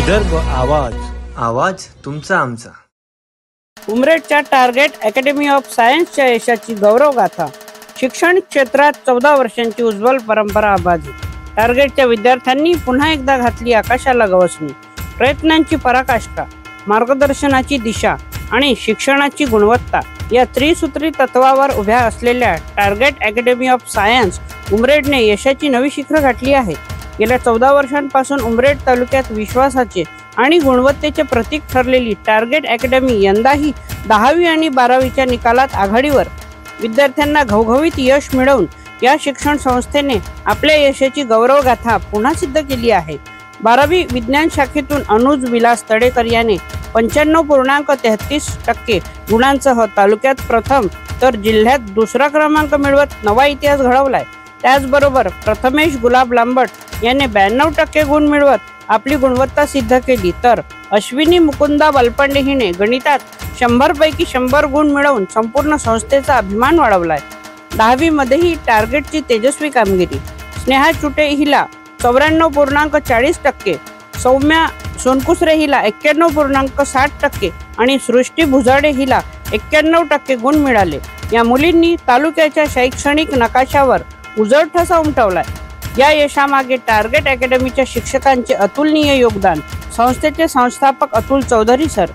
विदर्भ आवाज, आवाज तुमचा आमचा. उमरेडच्या टार्गेट अकॅडमी ऑफ सायन्सच्या यशाची गौरवगाथा. शिक्षण क्षेत्रात 14 वर्षांची उज्ज्वल परंपरा अबाधित. टार्गेटच्या विद्यार्थ्यांनी पुन्हा एकदा घातली आकाशाला गवसणी. प्रयत्नांची पराकाष्ठा, मार्गदर्शनाची दिशा आणि शिक्षणाची गुणवत्ता या त्रिसूत्री तत्वावर उभ्या असलेल्या टार्गेट अकॅडमी ऑफ सायन्स उमरेडने यशाची नवी शिखरं गाठली आहेत. गेल्या 14 वर्षांपासून उमरेड तालुक्यात विश्वासाचे आणि गुणवत्तेचे प्रतीक ठरलेली टार्गेट अकॅडमी यंदाही 10वी आणि 12वीच्या निकालात आघाडीवर. विद्यार्थ्यांना घवघवीत यश मिळवून या शिक्षण संस्थेने आपल्या यशाची गौरवगाथा पुन्हा सिद्ध केली आहे. 12वी विज्ञान शाखेतून अनुज विलास तडेकर याने 95.33% गुणांसह तालुक्यात प्रथम तर जिल्ह्यात दुसरा क्रमांक मिळवत नवा इतिहास घडवलाय. त्याचबरोबर प्रथमेश गुलाब लांबट याने 92% गुण मिळवत आपली गुणवत्ता सिद्ध केली. तर अश्विनी मुकुंदा बलपंडे हिने गणितात 100 पैकी 100 गुण मिळवून संपूर्ण संस्थेचा अभिमान वाढवलाय. 10वी मध्येही टार्गेटची तेजस्वी कामगिरी. स्नेहा चुटे हिला 94.40%, सौम्या सोनकुसरे हिला 91.60% आणि सृष्टी भुजाडे हिला 91% गुण मिळाले. या मुलींनी तालुक्याच्या शैक्षणिक नकाशावर उजळ ठसा उमटवलाय. या यशामागे टार्गेट अकॅडमीच्या शिक्षकांचे अतुलनीय योगदान. संस्थेचे संस्थापक Atul Chaudhari sir,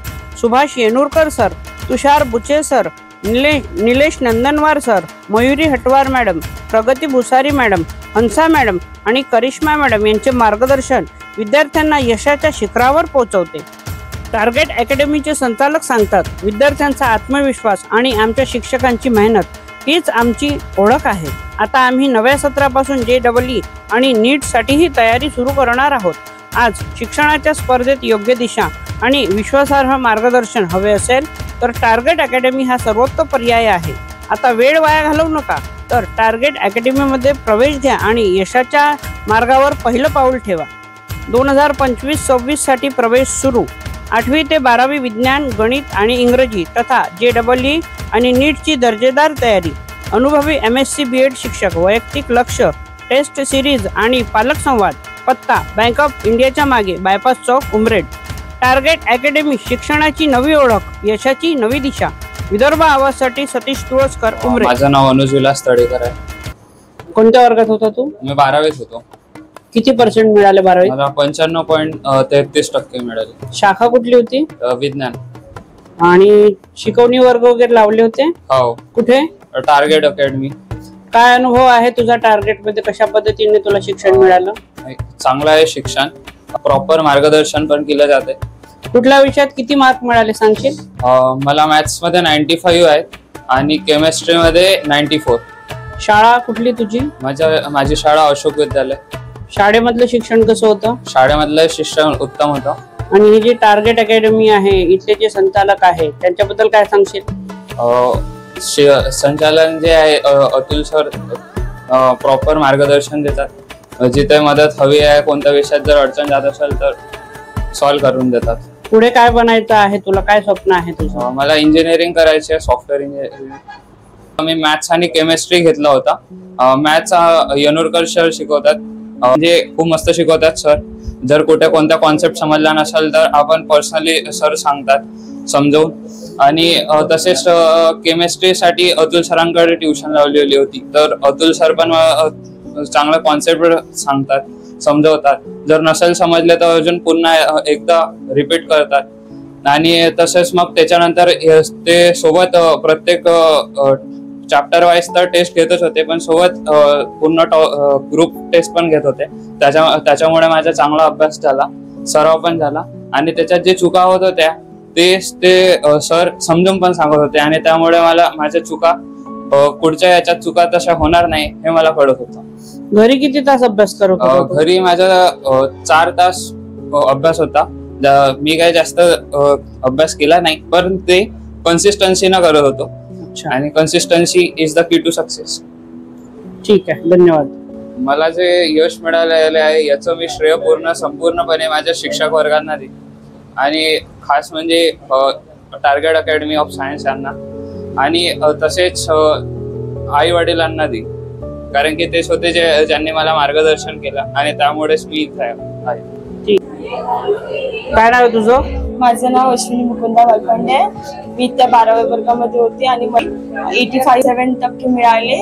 Subhash Yenurkar sir, Tushar Buche sir, Nilesh Nandanwar sir, Mayuri Hatwar madam, Pragati Bhusari madam, हंसा मॅडम आणि करिश्मा मॅडम यांचे मार्गदर्शन विद्यार्थ्यांना यशाच्या शिखरावर पोहोचवते. टार्गेट अकॅडमीचे संचालक सांगतात, विद्यार्थ्यांचा आत्मविश्वास आणि आमच्या शिक्षकांची मेहनत हीच आमची ओळख आहे. आता आम्ही नव्या सत्रापासून JEE आणि नीटसाठीही तयारी सुरू करणार आहोत. आज शिक्षणाच्या स्पर्धेत योग्य दिशा आणि विश्वासार्ह मार्गदर्शन हवे असेल तर टार्गेट अकॅडमी हा सर्वोत्तम पर्याय आहे. आता वेळ वाया घालवू नका, तर टार्गेट अकॅडमीमध्ये प्रवेश घ्या आणि यशाच्या मार्गावर पहिलं पाऊल ठेवा. 2025-26 साठी प्रवेश सुरू. 8वी ते 12वी विज्ञान, गणित आणि इंग्रजी तथा JEE आणि नीटची दर्जेदार तयारी. अनुभवी MSc BEd शिक्षक, वैयक्तिक लक्ष, टेस्ट सिरीज आणि पालक संवाद. पत्ता बँक ऑफ इंडियाच्या मागे, बायपास चौक, उमरेड. टार्गेट अकॅडमी, शिक्षणाची नवी ओळख, यशाची नवी दिशा. विदर्भ आवाजसाठी सतीश तुळसकर, उमरेड. माझं नाव अनुज विलास तडेकर आहे. कोणत्या वर्गात होता तू? मी 12वीत होतो. किती पर्सेंट मिळाले 12वीत? मला 95.33% मिळाले. शाखा कुठली होती? विज्ञान. आणि शिकवणी वर्ग वगैरे लावले होते? हो. कुठे? Target academy. काय अनुभव आहे तुझा टार्गेट मध्ये? कशा पद्धतीने तुला शिक्षण मिळालं? चांगलं आहे शिक्षण. प्रॉपर मार्गदर्शन पण केलं जाते. कुठल्या विषयात किती मार्क मिळाले सांगशील? मला मॅथ्स मध्ये 95 आहेत आणि केमिस्ट्री मध्ये 94. शाळा कुठली तुझी? माझी शाळा अशोक विद्यालय. शाळेमधलं शिक्षण कसं होतं? शाळेमधलं शिक्षण उत्तम होतं. आणि ही जी टार्गेट अकॅडमी आहे, इथले जे संचालक आहे त्यांच्याबद्दल काय सांगशील? संचालन जे आहे अतुल सर प्रॉपर मार्गदर्शन देतात. जिथे मदत हवी आहे, कोणत्या विषयात जर अडचण जात असेल तर सॉल्व्ह करून देतात. पुढे काय बनायचं आहे तुला? काय स्वप्न आहे तुझं? मला इंजिनिअरिंग करायची आहे, सॉफ्टवेअर इंजिनिअरिंग. मी मॅथ्स आणि केमिस्ट्री घेतला होता. मॅथ्स येनुरकर सर शिकवतात, म्हणजे खूप मस्त शिकवतात सर. जर कुठे कोणत्या कॉन्सेप्ट समजला नसेल तर आपण पर्सनली सर सांगतात समजवून. आणि तसेच केमिस्ट्रीसाठी अतुल सरांकडे ट्युशन लावलेली होती, तर अतुल सर पण चांगला कॉन्सेप्ट सांगतात, समजवतात. जर नसेल समजले तर अजून पुन्हा एकदा रिपीट करतात. आणि तसेच मग त्याच्यानंतर ते सोबत प्रत्येक चॅप्टर वाईज तर टेस्ट घेतच होते, पण सोबत पूर्ण ग्रुप टेस्ट पण घेत होते. त्याच्यामुळे माझा चांगला अभ्यास झाला, सराव पण झाला. आणि त्याच्यात जे चुका होत होत्या ते सर समजून पण सांगत होते. आणि त्यामुळे मला माझ्या चुका पुढच्या याच्यात चुका तशा होणार नाही हे मला कळत होतं. घरी किती तास अभ्यास करत होता? घरी माझा 4 तास अभ्यास होता. मी काही जास्त अभ्यास केला नाही, पण ते कन्सिस्टन्सीनं करत होतो. आणि consistency is the key to success. ठीक आहे, धन्यवाद. मला जे यश मिळालेले आहे याचं मी श्रेय संपूर्णपणे माझ्या शिक्षक वर्गांना देईन. आणि खास म्हणजे टार्गेट अकॅडमी ऑफ सायन्स यांना आणि तसेच आई वडिलांना देईन, कारण की तेच होते ज्यांनी मला मार्गदर्शन केलं आणि त्यामुळेच मी इथे आहे. काय नाव आहे तुझं? माझं नाव अश्विनी मुकुंदा वालपांडे आहे. मी त्या 12व्या वर्गामध्ये होते आणि मला 85% मिळाले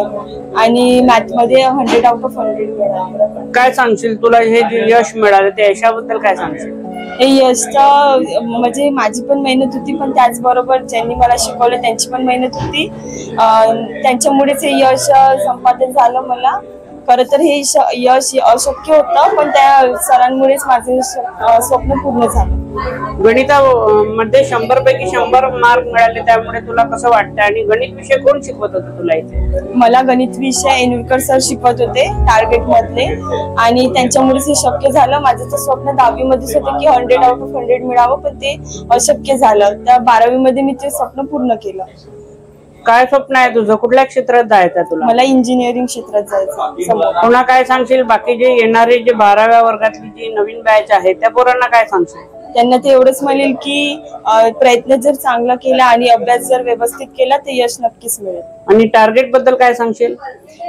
आणि मॅथ मध्ये 100 आउट ऑफ 100 मिळाले. काय सांगशील, तुला हे जे यश मिळालं त्या यशाबद्दल काय सांगशील? हे यश तर म्हणजे माझी पण मेहनत होती, पण त्याचबरोबर ज्यांनी मला शिकवलं त्यांची पण मेहनत होती. त्यांच्यामुळेच हे यश संपादन झालं मला. खरं तर हे यश अशक्य होतं, पण त्या सरांमुळेच माझे स्वप्न पूर्ण झालं. गणितामध्ये 100 पैकी 100 मार्क मिळाले, त्यामुळे तुला कसं वाटतं? आणि गणित विषय कोण शिकवत होतं तुला इथे? मला गणित विषय एनुरकर सर शिकवत होते टार्गेट मधले, आणि त्यांच्यामुळेच हे शक्य झालं. माझं तर स्वप्न 10वी मध्येच होतं की 100 आउट ऑफ 100 मिळावं, पण ते अशक्य झालं. त्या 12वी मध्ये मी ते स्वप्न पूर्ण केलं. काय स्वप्न आहे तुझं? कुठल्या क्षेत्रात जायचं तुला? मला इंजिनिअरिंग क्षेत्रात जायचं. पुन्हा काय सांगशील बाकी जे येणारे जे 12व्या वर्गातली जी नवीन बॅच आहे त्या पोरांना काय सांगशील? त्यांना ते एवढंच म्हणेल की प्रयत्न जर चांगला केला आणि अभ्यास जर व्यवस्थित केला तर यश नक्कीच मिळेल. आणि टार्गेट बद्दल काय सांगशील?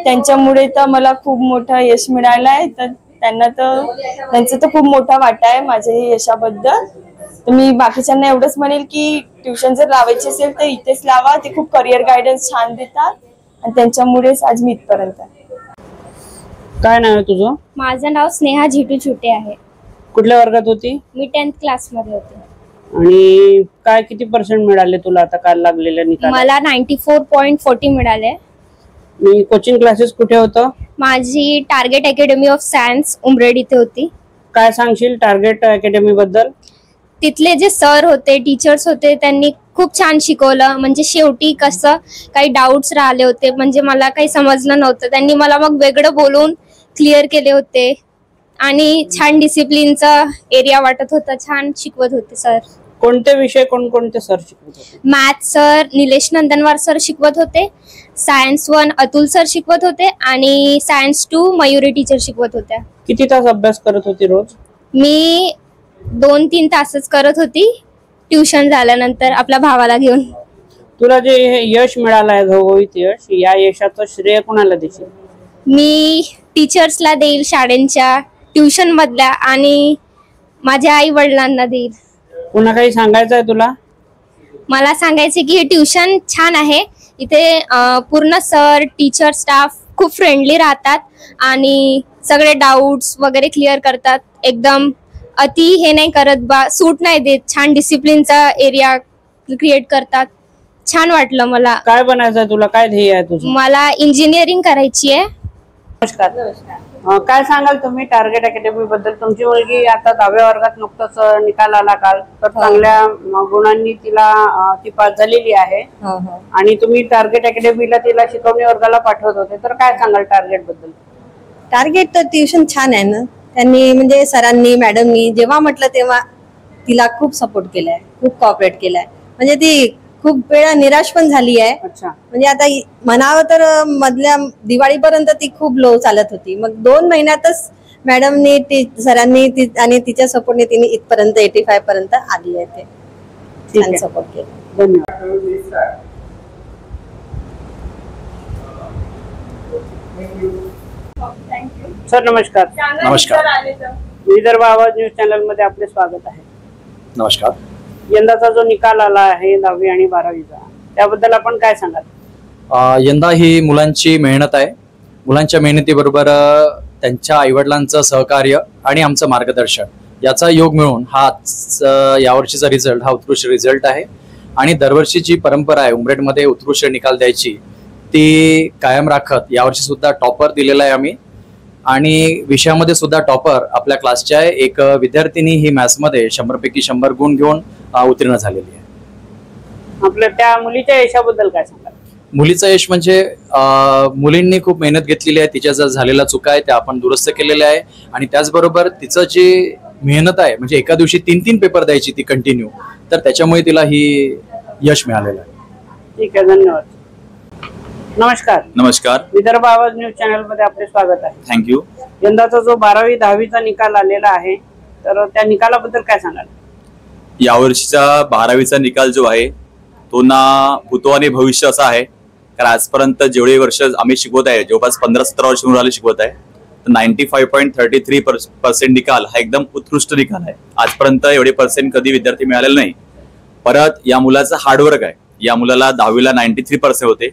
त्यांच्यामुळे तर मला खूप मोठं यश मिळालं आहे, तर त्यांचा तर खूप मोठा वाटा आहे माझ्या हे यशाबद्दल. तर मी बाकीच्यांना एवढंच म्हणेल की ट्युशन जर लावायची असेल तर इथेच लावा. ते खूप करिअर गायडन्स छान देतात आणि त्यांच्यामुळेच आज मी इथपर्यंत आहे. काय नाव आहे तुझं? माझं नाव स्नेहा झिटू छुटे आहे. कुठल्या वर्गात होती? मी 10th क्लासमध्ये होते. आणि काय किती पर्सेंट मिळाले तुला आता काल लागलेल्या निकाल? मला 94.40 मिळाले. मी कोचिंग क्लासेस कुठे होतं? माझी target academy of science Umred इथे होती. काय सांगशील टार्गेट अकॅडमी बद्दल? तिथले जे सर होते, टीचर्स होते, त्यांनी खूप छान शिकवलं. म्हणजे शेवटी कसं काही डाऊट्स राहिले होते, म्हणजे मला काही समजलं नव्हतं, त्यांनी मला मग वेगळं बोलून क्लिअर केले होते. आणि छान डिसिप्लिनचा एरिया वाटत होता. छान शिकवत होते सर. कोणते विषय कोणकोणते सर शिकवत होते? Math sir Nilesh Nandanwar sir शिकवत होते. सायन्स 1 अतुल सर शिकवत होते आणि सायन्स 2 मयुरी टीचर शिकवत होत्या. किती तास अभ्यास करत होती रोज? मी 2-3 तासच करत होती ट्युशन झाल्यानंतर आपल्या भावाला घेऊन. तुला जे हे यश मिळालं आहे घवघवीत यश, या यशाचं श्रेय कोणाला देशील? मी टीचर्सला देईल, शाळेंच्या, ट्युशन मधल्या आणि माझ्या आई वडिलांना देईल. पुन्हा काही सांगायचं आहे तुला? मला सांगायचे की हे ट्युशन छान आहे. इथे पूर्ण सर, टीचर, स्टाफ खूप फ्रेंडली राहतात आणि सगळे डाऊट्स वगैरे क्लिअर करतात. एकदम अति हे नाही करत बा, सूट नाही देत. छान डिसिप्लिनचा एरिया क्रिएट करतात. छान वाटलं मला. काय बनायचं आहे तुला? काय ध्येय आहे तुझं? मला इंजिनिअरिंग करायची आहे. नमस्कार. काय सांगाल तुम्ही टार्गेट अकॅडमी बद्दल? तुमची मुलगी आता 10व्या वर्गात नुकताच निकाल आला काल, तर चांगल्या गुणांनी ती पास झालेली आहे. आणि तुम्ही टार्गेट अकॅडमीला तिला शिकवणी वर्गाला पाठवत होते, तर काय सांगाल टार्गेट बद्दल? टार्गेट तर ट्युशन छान आहे ना. त्यांनी म्हणजे सरांनी, मॅडमनी जेव्हा म्हटलं तेव्हा तिला खूप सपोर्ट केलाय, खूप कॉपरेट केलाय. म्हणजे ती खूप वेळा निराश पण झाली आहे. अच्छा. म्हणजे आता म्हणावं तर मधल्या दिवाळीपर्यंत ती खूप लो चालत होती. मग 2 महिन्यातच मॅडमनी, सरांनी आणि तिच्या सपोर्टने तिने इथपर्यंत 85 पर्यंत आली आहे. ते छान सपोर्ट केला. धन्यवाद. सर नमस्कार. नमस्कार. विदर्भ आवाज न्यूज चॅनल मध्ये आपले स्वागत आहे. नमस्कार. यंदाचा जो निकाल आला आहे 10वी आणि 12वीचा, त्याबद्दल आपण काय सांगाल? यंदा ही मुलांची मेहनत आहे. मुलांच्या मेहनतीबरोबर त्यांच्या आईवडिलांचं सहकार्य आणि आमचं मार्गदर्शन याचा योग मिळून हा यावर्षीचा रिझल्ट हा उत्कृष्ट रिझल्ट आहे. आणि दरवर्षीची परंपरा आहे उमरेडमध्ये उत्कृष्ट निकाल द्यायची, ती कायम राखत यावर्षी सुद्धा टॉपर दिलेला आहे आम्ही. आणि विषयामध्ये सुद्धा टॉपर आपल्या क्लासच्या आहे. एक विद्यार्थिनी ही मॅथ्समध्ये 100 पैकी 100 गुण घेऊन उत्तीर्ण झालेली आहे. आपल्या त्या मुलीच्या यशाबद्दल काय सांगाल? मुलीचं यश म्हणजे मुलींनी खूप मेहनत घेतलेली आहे. तिच्या जर झालेल्या चुका आहे त्या आपण दुरुस्त केलेल्या आहे. आणि त्याचबरोबर तिचं जे मेहनत आहे, म्हणजे एका दिवशी 3-3 पेपर द्यायची ती कंटिन्यू, तर त्याच्यामुळे तिला ही यश मिळालेलं आहे. ठीक आहे, धन्यवाद. नमस्कार. नमस्कार. विदर्भ आवाज न्यूज चॅनल मध्ये आपले स्वागत आहे. थँक्यू. यंदाचा जो 12वी 10वीचा निकाल आलेला आहे, तर त्या निकालाबद्दल काय सांगाल? यावर्षीचा 12वीचा निकाल जो आहे तो ना भूतो आणि भविष्य असा आहे. कारण आजपर्यंत जेवढे वर्ष आम्ही शिकवत आहे, जवळपास 15-17 वर्ष मुलाला शिकवत आहे, 95.33% निकाल हा एकदम उत्कृष्ट निकाल आहे. आजपर्यंत एवढे पर्सेंट कधी विद्यार्थी मिळालेले नाही. परत या मुलाचं हार्डवर्क आहे. या मुलाला 10वीला 93% होते,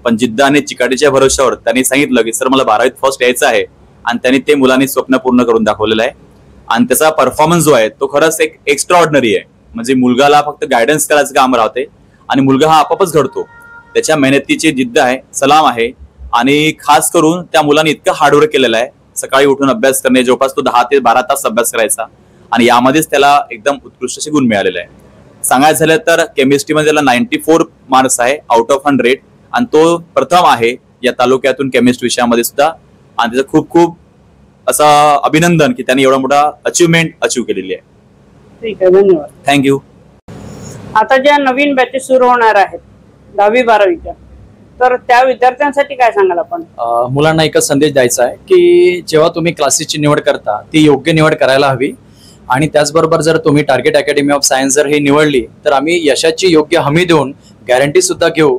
पण जिद्द आणि चिकाटीच्या भरोश्यावर त्यांनी सांगितलं की सर मला 12वीत फर्स्ट यायचं आहे, आणि त्यांनी ते मुलांनी स्वप्न पूर्ण करून दाखवलेलं आहे. आणि त्याचा परफॉर्मन्स जो आहे तो खरंच एक एक्स्ट्रा ऑर्डिनरी आहे. म्हणजे मुलगाला फक्त गायडन्स करायचं काम राहते आणि मुलगा हा आपोआपच घडतो. त्याच्या मेहनतीची जिद्द आहे, सलाम आहे. आणि खास करून त्या मुलांनी इतकं हार्डवर्क केलेलं आहे. सकाळी उठून अभ्यास करणे, जवळपास तो 10 ते 12 तास अभ्यास करायचा, आणि यामध्येच त्याला एकदम उत्कृष्ट असे गुण मिळालेले आहे. सांगायचं झालं तर केमिस्ट्रीमध्ये त्याला 94 मार्क्स आहे आउट ऑफ 100, आणि तो प्रथम आहे या तालुक्यातून केमिस्ट्री विषयामध्ये सुद्धा. आणि त्याचं खूप खूप असं अभिनंदन की त्यांनी एवढा मोठा अचिव्हमेंट अचीव्ह केलेली आहे. ठीक आहे, धन्यवाद. थँक्यू. आता ज्या नवीन बॅचेस सुरू होणार आहेत 10वी-12वीच्या, तर त्या विद्यार्थ्यांसाठी काय सांगाल आपण? मुलांना एकच संदेश द्यायचा आहे की जेव्हा तुम्ही क्लासेसची निवड करता ती योग्य निवड करायला हवी. आणि त्याचबरोबर जर तुम्ही टार्गेट अकॅडमी ऑफ सायन्स जर ही निवडली तर आम्ही यशाची योग्य हमी देऊन गॅरंटी सुद्धा घेऊ